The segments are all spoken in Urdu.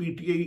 PTI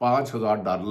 $5,000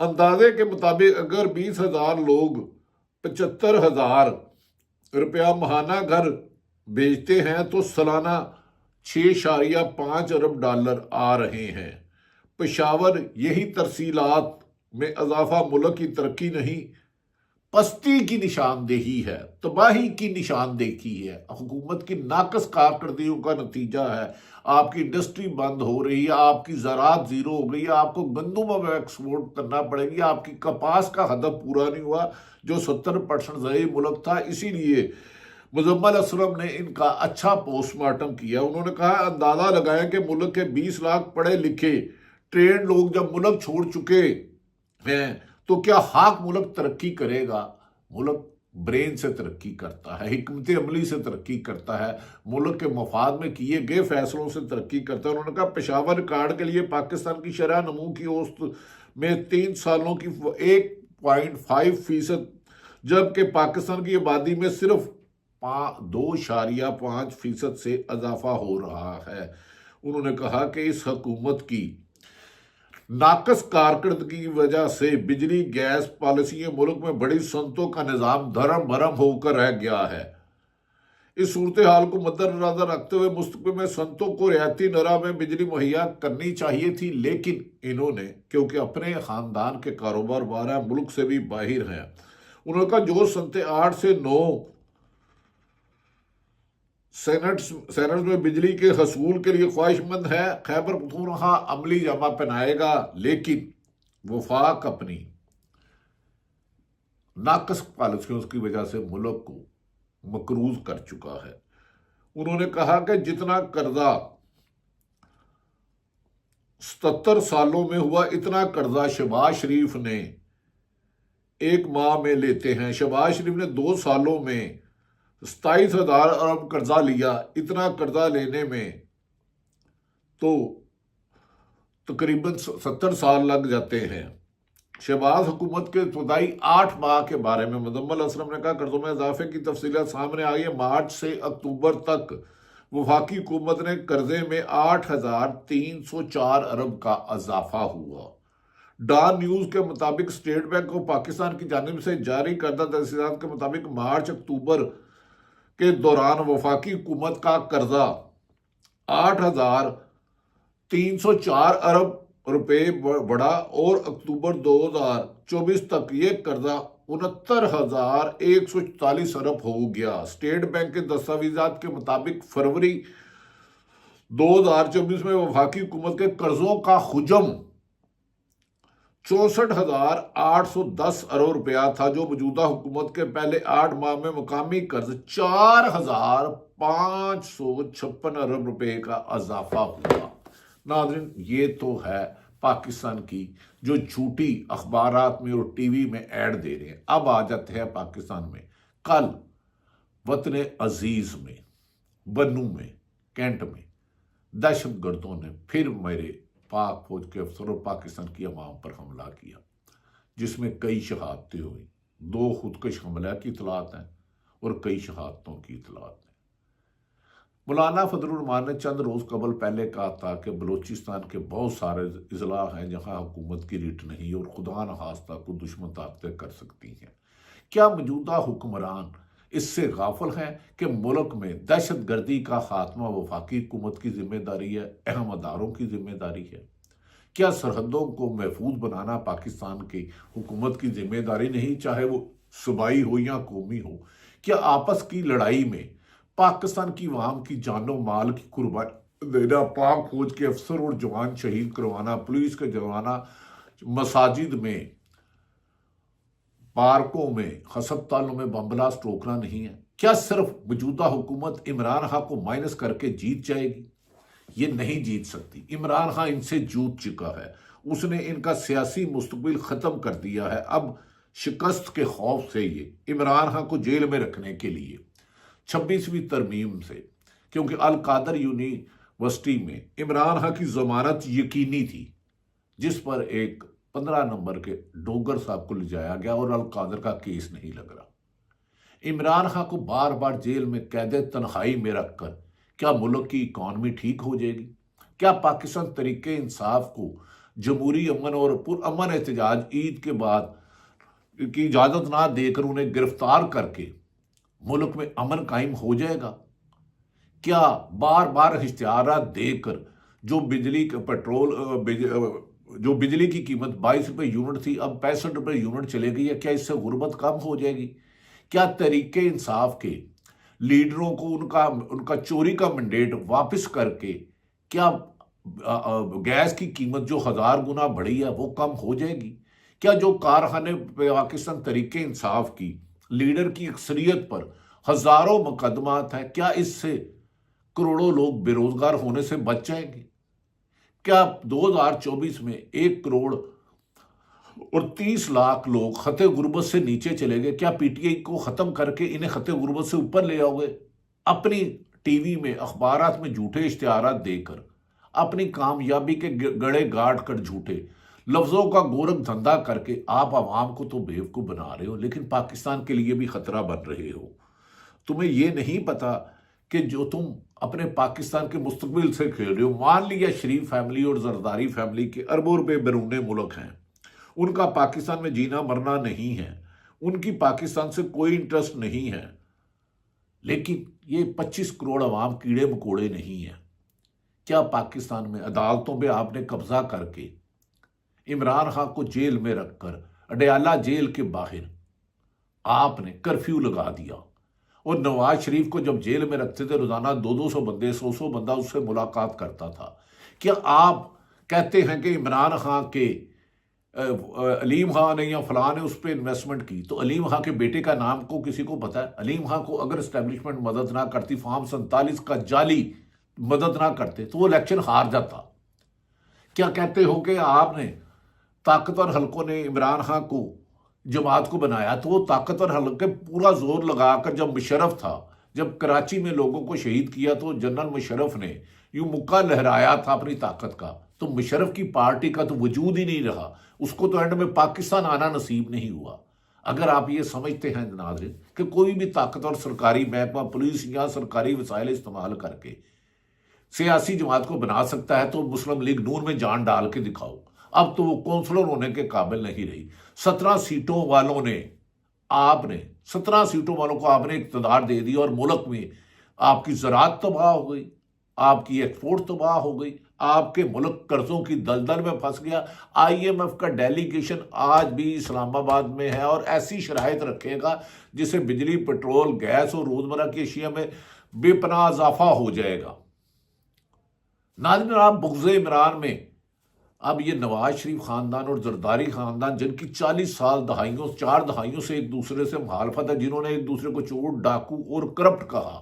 اندازے کے مطابق اگر 20,000 لوگ 75,000 روپیہ ماہانہ گھر بھیجتے ہیں تو سالانہ 6.5 ارب ڈالر آ رہے ہیں۔ پشاور یہی ترسیلات میں اضافہ ملک کی ترقی نہیں، پستی کی نشاندہی ہے، تباہی کی نشاندہی ہے، حکومت کی ناقص کارکردگیوں کا نتیجہ ہے۔ آپ کی انڈسٹری بند ہو رہی ہے، آپ کی زراعت زیرو ہو گئی ہے، آپ کو گندم اب ایکسپورٹ کرنا پڑے گی، آپ کی کپاس کا ہدف پورا نہیں ہوا جو 70% زرعی ملک تھا۔ اسی لیے مزمل اسلم نے ان کا اچھا پوسٹ مارٹم کیا۔ انہوں نے کہا اندازہ لگائیں کہ ملک کے 20 لاکھ پڑھے لکھے ٹرینڈ لوگ جب ملک چھوڑ چکے ہیں تو کیا خاک ملک ترقی کرے گا؟ ملک برین سے ترقی کرتا ہے، حکمت عملی سے ترقی کرتا ہے، ملک کے مفاد میں کیے گئے فیصلوں سے ترقی کرتا ہے۔ انہوں نے کہا پشاور ریکارڈ کے لیے پاکستان کی شرح نمو کی اوسط میں 3 سالوں کی 1.5%، جبکہ پاکستان کی آبادی میں صرف 2.5% سے اضافہ ہو رہا ہے۔ انہوں نے کہا کہ اس حکومت کی ناقص کارکردگی کی وجہ سے بجلی گیس پالیسیوں ملک میں بڑی صنعتوں کا نظام دھرم بھرم ہو کر رہ گیا ہے۔ اس صورتحال کو مد نظر رکھتے ہوئے مستقبل میں صنعتوں کو رعایتی نرخ میں بجلی مہیا کرنی چاہیے تھی، لیکن انہوں نے کیونکہ اپنے خاندان کے کاروبار بارہ ملک سے بھی باہر ہیں، انہوں نے کہا جو صنعتیں 8 سے 9 سینٹس میں بجلی کے حصول کے لیے خواہش مند ہے، خیبر پختونخوا عملی جامہ پہنائے گا، لیکن وفاق اپنی ناقص پالیسیوں کی وجہ سے ملک کو مقروض کر چکا ہے۔ انہوں نے کہا کہ جتنا قرضہ 77 سالوں میں ہوا اتنا قرضہ شہباز شریف نے 1 ماہ میں لیتے ہیں۔ شہباز شریف نے 2 سالوں میں 27,000 ارب قرضہ لیا۔ اتنا قرضہ لینے میں تو تقریباً 70 سال لگ جاتے ہیں۔ شہباز حکومت کے ابتدائی 8 ماہ کے بارے میں مزمل اسلم نے کہا قرضوں میں اضافے کی تفصیلات سامنے آئی ہیں۔ مارچ سے اکتوبر تک وفاقی حکومت نے قرضے میں 8,304 ارب کا اضافہ ہوا۔ ڈان نیوز کے مطابق اسٹیٹ بینک کو پاکستان کی جانب سے جاری کردہ تفصیلات کے مطابق مارچ اکتوبر کے دوران وفاقی حکومت کا قرضہ 8,304 ارب روپے بڑھا اور اکتوبر 2024 تک یہ قرضہ 69,144 ارب ہو گیا۔ اسٹیٹ بینک کے دستاویزات کے مطابق فروری 2024 میں وفاقی حکومت کے قرضوں کا حجم 64,810 ارب روپیہ تھا، جو موجودہ حکومت کے پہلے 8 ماہ میں مقامی قرض 4,556 ارب روپے کا اضافہ ہوا۔ ناظرین، یہ تو ہے پاکستان کی جو جھوٹی اخبارات میں اور ٹی وی میں ایڈ دے رہے ہیں۔ اب آ جاتے ہیں پاکستان میں۔ کل وطن عزیز میں، بنو میں، کینٹ میں دہشت گردوں نے پھر میرے پاک فوج کے افسروں پاکستان کی عوام پر حملہ کیا، جس میں کئی شہادتیں ہوئیں۔ 2 خودکش حملہ کی اطلاعات ہیں اور کئی شہادتوں کی اطلاعات ہیں۔ مولانا فضل الرحمان نے چند روز قبل پہلے کہا تھا کہ بلوچستان کے بہت سارے اضلاع ہیں جہاں حکومت کی ریٹ نہیں اور خدا نخواستہ کو دشمن طاقتیں کر سکتی ہیں۔ کیا موجودہ حکمران اس سے غافل ہیں کہ ملک میں دہشت گردی کا خاتمہ وفاقی حکومت کی ذمہ داری ہے، اہم اداروں کی ذمہ داری ہے؟ کیا سرحدوں کو محفوظ بنانا پاکستان کی حکومت کی ذمہ داری نہیں، چاہے وہ صوبائی ہو یا قومی ہو؟ کیا آپس کی لڑائی میں پاکستان کی عوام کی جان و مال کی قربانی دینا، پاک فوج کے افسر اور جوان شہید کروانا، پولیس کے جوانا مساجد میں، پارکوں میں، ہسپتالوں میں بم بلاسٹ روکنا نہیں ہے؟ کیا صرف موجودہ حکومت عمران خان کو مائنس کر کے جیت جائے گی؟ یہ نہیں جیت سکتی۔ عمران خان ان سے جوت چکا ہے، اس نے ان کا سیاسی مستقبل ختم کر دیا ہے۔ اب شکست کے خوف سے یہ عمران خان کو جیل میں رکھنے کے لیے 26ویں ترمیم سے، کیونکہ القادر یونیورسٹی میں عمران خان کی ضمانت یقینی تھی، جس پر ایک 15 نمبر کے ڈوگر صاحب کو لے جایا گیا اور القادر کا کیس نہیں لگ رہا۔ عمران خان کو بار بار جیل میں قید تنہائی میں رکھ کر کیا ملک کی اکانومی ٹھیک ہو جائے گی؟ کیا پاکستان طریقے انصاف کو جمہوری امن اور پرامن احتجاج عید کے بعد کی اجازت نہ دے کر انہیں گرفتار کر کے ملک میں امن قائم ہو جائے گا؟ کیا بار بار اشتہارات دے کر جو بجلی کا جو بجلی کی قیمت 22 روپے یونٹ تھی اب 65 روپے یونٹ چلے گئی ہے، کیا اس سے غربت کم ہو جائے گی؟ کیا تحریک انصاف کے لیڈروں کو ان کا چوری کا مینڈیٹ واپس کر کے کیا گیس کی قیمت جو 1000 گنا بڑھی ہے وہ کم ہو جائے گی؟ کیا جو کارخانے پاکستان تحریک انصاف کی لیڈر کی اکثریت پر ہزاروں مقدمات ہیں، کیا اس سے کروڑوں لوگ بے روزگار ہونے سے بچ جائیں گے؟ کیا 2024 میں 1 کروڑ اور 30 لاکھ لوگ خط غربت سے نیچے چلے گئے؟ کیا پی ٹی آئی کو ختم کر کے انہیں خط غربت سے اوپر لے آؤ گے؟ اپنی ٹی وی میں اخبارات میں جھوٹے اشتہارات دے کر اپنی کامیابی کے گڑے گاڑ کر جھوٹے لفظوں کا گورکھ دھندا کر کے آپ عوام کو تو بیوقوف بنا رہے ہو، لیکن پاکستان کے لیے بھی خطرہ بن رہے ہو۔ تمہیں یہ نہیں پتا کہ جو تم اپنے پاکستان کے مستقبل سے کھیل رہے ہو، مان لیا شریف فیملی اور زرداری فیملی کے اربوں روپے بیرون ملک ہیں، ان کا پاکستان میں جینا مرنا نہیں ہے، ان کی پاکستان سے کوئی انٹرسٹ نہیں ہے، لیکن یہ 25 کروڑ عوام کیڑے مکوڑے نہیں ہیں۔ کیا پاکستان میں عدالتوں پہ آپ نے قبضہ کر کے عمران خان کو جیل میں رکھ کر اڈیالہ جیل کے باہر آپ نے کرفیو لگا دیا، اور نواز شریف کو جب جیل میں رکھتے تھے روزانہ 200 بندے 100 بندہ اس سے ملاقات کرتا تھا؟ کیا آپ کہتے ہیں کہ عمران خان کے علیم خان نے یا فلاں نے اس پہ انویسٹمنٹ کی، تو علیم خان کے بیٹے کا نام کو کسی کو پتا ہے؟ علیم خان کو اگر اسٹیبلشمنٹ مدد نہ کرتی، فارم 47 کا جعلی مدد نہ کرتے تو وہ الیکشن ہار جاتا۔ کیا کہتے ہو کہ آپ نے طاقتور حلقوں نے عمران خان کو جماعت کو بنایا، تو وہ طاقتور حلقے پورا زور لگا کر جب مشرف تھا، جب کراچی میں لوگوں کو شہید کیا تو جنرل مشرف نے یوں مکہ لہرایا تھا اپنی طاقت کا، تو مشرف کی پارٹی کا تو وجود ہی نہیں رہا، اس کو تو اینڈ میں پاکستان آنا نصیب نہیں ہوا۔ اگر آپ یہ سمجھتے ہیں ناظرین کہ کوئی بھی طاقتور سرکاری محکمہ پولیس یا سرکاری وسائل استعمال کر کے سیاسی جماعت کو بنا سکتا ہے، تو مسلم لیگ نون میں جان ڈال کے دکھاؤ۔ اب تو وہ کونسلر ہونے کے قابل نہیں رہی۔ 17 سیٹوں والوں کو آپ نے اقتدار دے دی، اور ملک میں آپ کی زراعت تباہ ہو گئی، آپ کی ایکسپورٹ تباہ ہو گئی، آپ کے ملک قرضوں کی دلدل میں پھنس گیا۔ آئی ایم ایف کا ڈیلیگیشن آج بھی اسلام آباد میں ہے اور ایسی شرائط رکھے گا جسے بجلی، پیٹرول، گیس اور روزمرہ کی اشیاء میں بے پناہ اضافہ ہو جائے گا۔ ناظرین، آپ بغض عمران میں اب یہ نواز شریف خاندان اور زرداری خاندان، جن کی 40 سال 4 دہائیوں سے ایک دوسرے سے مخالفت ہے، جنہوں نے ایک دوسرے کو چور، ڈاکو اور کرپٹ کہا،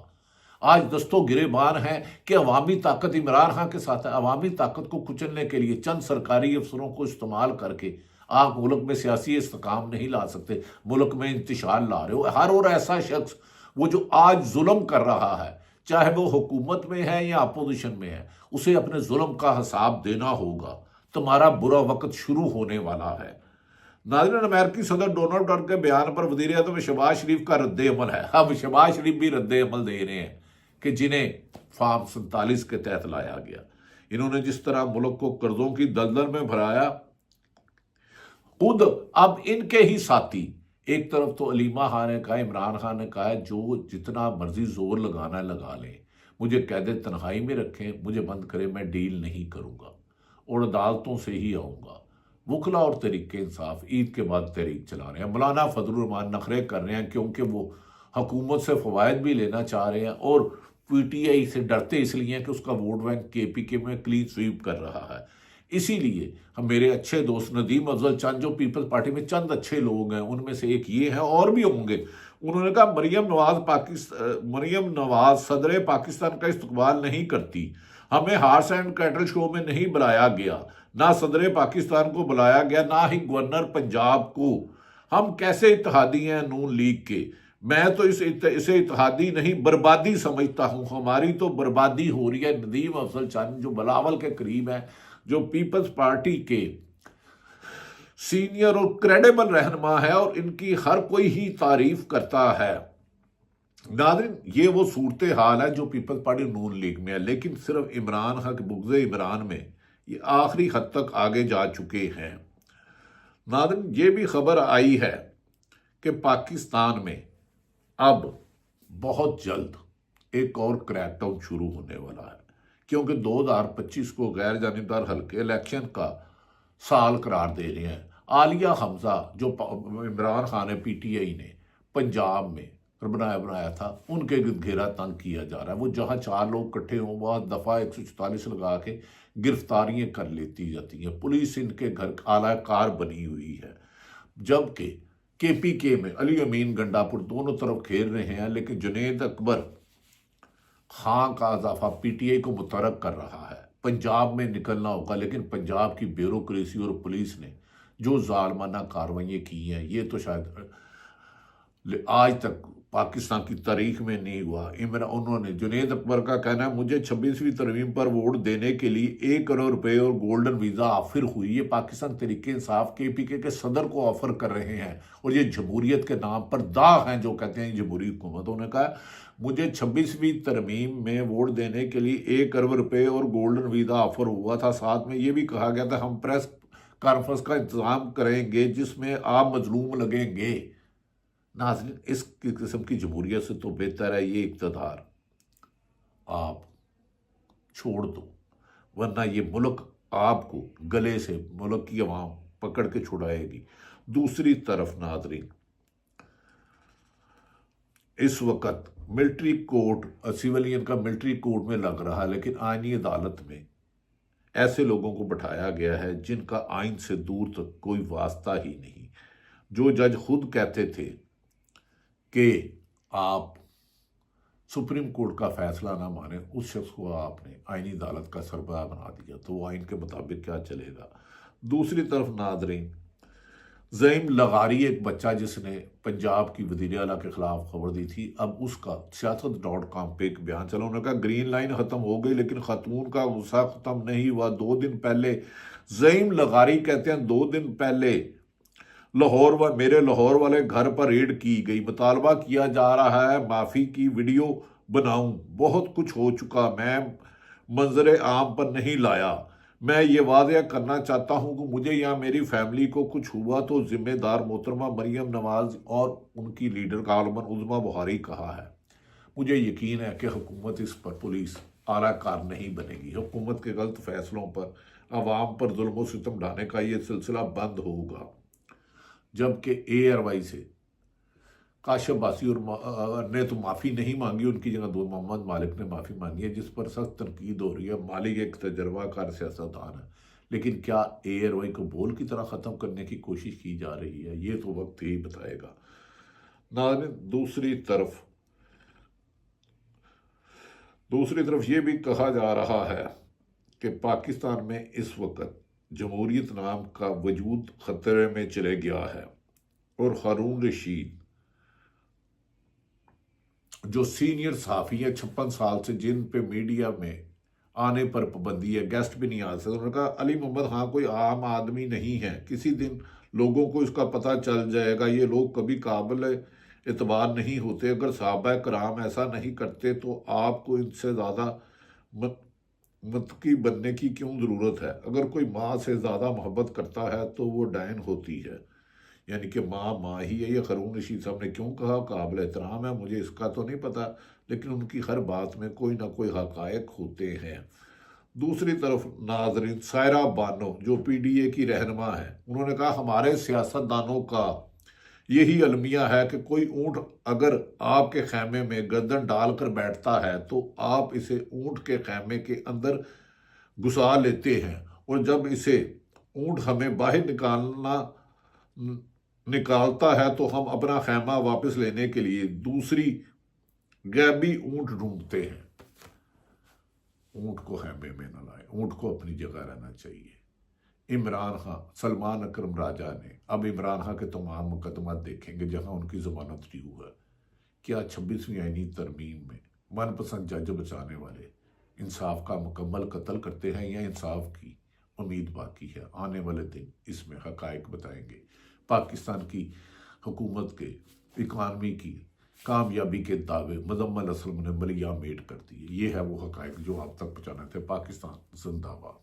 آج دستوں گریبان ہیں کہ عوامی طاقت عمران خان کے ساتھ ہے۔ عوامی طاقت کو کچلنے کے لیے چند سرکاری افسروں کو استعمال کر کے آپ ملک میں سیاسی استحکام نہیں لا سکتے، ملک میں انتشار لا رہے ہو۔ ہر اور ایسا شخص وہ جو آج ظلم کر رہا ہے، چاہے وہ حکومت میں ہے یا اپوزیشن میں ہے، اسے اپنے ظلم کا حساب دینا ہوگا۔ تمہارا برا وقت شروع ہونے والا ہے۔ ناظرین، امریکی صدر ڈونلڈ ٹرمپ کے بیان پر وزیر اعظم شہباز شریف کا رد عمل ہے۔ اب شہباز شریف بھی رد عمل دے رہے ہیں کہ جنہیں فارم 47 کے تحت لایا گیا، انہوں نے جس طرح ملک کو قرضوں کی دلدل میں بھرایا، خود اب ان کے ہی ساتھی، ایک طرف تو علیمہ خان نے کہا، عمران خان نے کہا جو جتنا مرضی زور لگانا ہے لگا لیں، مجھے قید تنہائی میں رکھیں، مجھے بند کریں، میں ڈیل نہیں کروں گا اور عدالتوں سے ہی آؤں گا۔ وکلا اور تحریک انصاف عید کے بعد تحریک چلا رہے ہیں۔ مولانا فضل الرحمان نخرے کر رہے ہیں کیونکہ وہ حکومت سے فوائد بھی لینا چاہ رہے ہیں، اور پی ٹی آئی سے ڈرتے اس لیے ہیں کہ اس کا ووٹ بینک کے پی کے میں کلین سویپ کر رہا ہے۔ اسی لیے ہم میرے اچھے دوست ندیم افضل چند، جو پیپلز پارٹی میں چند اچھے لوگ ہیں، ان میں سے ایک یہ ہیں، اور بھی ہوں گے، انہوں نے کہا مریم نواز صدر پاکستان کا استقبال نہیں کرتی، ہمیں ہارس اینڈ کیٹل شو میں نہیں بلایا گیا، نہ صدر پاکستان کو بلایا گیا، نہ ہی گورنر پنجاب کو۔ ہم کیسے اتحادی ہیں نون لیگ کے؟ میں تو اسے اتحادی نہیں بربادی سمجھتا ہوں، ہماری تو بربادی ہو رہی ہے۔ ندیم افضل چند جو بلاول کے قریب ہیں، جو پیپلز پارٹی کے سینئر اور کریڈیبل رہنما ہے، اور ان کی ہر کوئی ہی تعریف کرتا ہے۔ ناظرین، یہ وہ صورتحال ہے جو پیپلز پارٹی نون لیگ میں ہے، لیکن صرف عمران خان کے بغض عمران میں یہ آخری حد تک آگے جا چکے ہیں۔ ناظرین، یہ بھی خبر آئی ہے کہ پاکستان میں اب بہت جلد ایک اور کریک ڈاؤن شروع ہونے والا ہے، کیونکہ 2025 کو غیر جانبدار حلقے الیکشن کا سال قرار دے رہے ہیں۔ عالیہ حمزہ جو Imran Khan P T I نے پنجاب میں بنایا تھا، ان کے گرد گھیرا تنگ کیا جا رہا ہے۔ وہ جہاں 4 لوگ اکٹھے ہوں وہاں دفعہ 144 لگا کے گرفتاریاں کر لیتی جاتی ہیں۔ پولیس ان کے گھر اعلی کار بنی ہوئی ہے، جبکہ کے پی کے میں علی امین گنڈا پور دونوں طرف کھیل رہے ہیں، لیکن جنید اکبر خان کا اضافہ پی ٹی آئی کو متحرک کر رہا ہے۔ پنجاب میں نکلنا ہوگا، لیکن پنجاب کی بیوروکریسی اور پولیس نے جو ظالمانہ کارروائیاں کی ہیں، یہ تو شاید آج تک پاکستان کی تاریخ میں نہیں ہوا۔ انہوں نے جنید اکبر کا کہنا ہے مجھے 26ویں ترمیم پر ووٹ دینے کے لیے 1 کروڑ روپے اور گولڈن ویزا آفر ہوئی۔ یہ پاکستان تحریک انصاف کے پی کے صدر کو آفر کر رہے ہیں، اور یہ جمہوریت کے نام پر داغ ہیں جو کہتے ہیں جمہوری حکومتوں نے کہا مجھے 26ویں ترمیم میں ووٹ دینے کے لیے 1 کروڑ روپے اور گولڈن ویزا آفر ہوا تھا۔ ساتھ میں یہ بھی کہا گیا تھا ہم پریس کانفرنس کا انتظام کریں گے جس میں آپ مظلوم لگیں گے۔ ناظرین، اس قسم کی جمہوریت سے تو بہتر ہے یہ اقتدار آپ چھوڑ دو، ورنہ یہ ملک آپ کو گلے سے ملک کی عوام پکڑ کے چھڑائے گی۔ دوسری طرف ناظرین، اس وقت ملٹری کورٹ سیولین کا ملٹری کورٹ میں لگ رہا ہے، لیکن آئینی عدالت میں ایسے لوگوں کو بٹھایا گیا ہے جن کا آئین سے دور تک کوئی واسطہ ہی نہیں۔ جو جج خود کہتے تھے کہ آپ سپریم کورٹ کا فیصلہ نہ مانیں، اس شخص کو آپ نے آئینی عدالت کا سربراہ بنا دیا، تو وہ آئین کے مطابق کیا چلے گا۔ دوسری طرف ناظرین، زعیم لغاری ایک بچہ جس نے پنجاب کی وزیر اعلیٰ کے خلاف خبر دی تھی، اب اس کا سیاست.com پہ ایک بیان چلا، انہوں نے کہا گرین لائن ختم ہو گئی لیکن خاتون کا غصہ ختم نہیں ہوا۔ 2 دن پہلے زعیم لغاری کہتے ہیں 2 دن پہلے میرے لاہور والے گھر پر ریڈ کی گئی، مطالبہ کیا جا رہا ہے معافی کی ویڈیو بناؤں، بہت کچھ ہو چکا، میں منظر عام پر نہیں لایا۔ میں یہ واضح کرنا چاہتا ہوں کہ مجھے یا میری فیملی کو کچھ ہوا تو ذمہ دار محترمہ مریم نواز اور ان کی لیڈر کالمن عظمیٰ بخاری کہا ہے۔ مجھے یقین ہے کہ حکومت اس پر پولیس اعلی کار نہیں بنے گی۔ حکومت کے غلط فیصلوں پر عوام پر ظلم و ستم ڈھانے کا یہ سلسلہ بند ہوگا، جبکہ اے آر وائی سے کاشف باسی اور نے تو معافی نہیں مانگی، ان کی جگہ محمد مالک نے معافی مانگی ہے، جس پر سخت تنقید ہو رہی ہے۔ مالک ایک تجربہ کار سیاستدان ہے، لیکن کیا اے آر وائی کو بول کی طرح ختم کرنے کی کوشش کی جا رہی ہے، یہ تو وقت ہی بتائے گا۔ ناظرین، دوسری طرف یہ بھی کہا جا رہا ہے کہ پاکستان میں اس وقت جمہوریت نام کا وجود خطرے میں چلے گیا ہے، اور ہارون رشید جو سینئر صحافی ہے 56 سال سے، جن پہ میڈیا میں آنے پر پابندی ہے، گیسٹ بھی نہیں آ سکتے، انہوں نے کہا علی محمد خان کوئی عام آدمی نہیں ہے، کسی دن لوگوں کو اس کا پتہ چل جائے گا، یہ لوگ کبھی قابل اعتبار نہیں ہوتے، اگر صحابہ کرام ایسا نہیں کرتے تو آپ کو ان سے زیادہ متقی بننے کی کیوں ضرورت ہے؟ اگر کوئی ماں سے زیادہ محبت کرتا ہے تو وہ ڈائن ہوتی ہے، یعنی کہ ماں ہی ہے۔ یہ ہارون رشید صاحب نے کیوں کہا؟ قابل احترام ہے، مجھے اس کا تو نہیں پتا، لیکن ان کی ہر بات میں کوئی نہ کوئی حقائق ہوتے ہیں۔ دوسری طرف ناظرین، سائرہ بانو جو پی ڈی اے کی رہنما ہے، انہوں نے کہا ہمارے سیاستدانوں کا یہی المیہ ہے کہ کوئی اونٹ اگر آپ کے خیمے میں گردن ڈال کر بیٹھتا ہے تو آپ اسے اونٹ کے خیمے کے اندر گھسا لیتے ہیں، اور جب اسے اونٹ ہمیں باہر نکالتا ہے تو ہم اپنا خیمہ واپس لینے کے لیے دوسری غیبی اونٹ ڈھونڈتے ہیں۔ اونٹ کو خیمے میں نہ لائے، اونٹ کو اپنی جگہ رہنا چاہیے۔ عمران خان، سلمان اکرم راجہ نے اب عمران خان کے تمام مقدمات دیکھیں گے جہاں ان کی ضمانت ڈیو ہے۔ کیا 26ویں آئینی ترمیم میں من پسند جج بچانے والے انصاف کا مکمل قتل کرتے ہیں یا انصاف کی امید باقی ہے؟ آنے والے دن اس میں حقائق بتائیں گے۔ پاکستان کی حکومت کے اکانومی کی کامیابی کے دعوے مزمل اسلم نے ملیہ میٹ کر دیے۔ یہ ہے وہ حقائق جو آپ تک پہنچانا تھے۔ پاکستان زندہ باد۔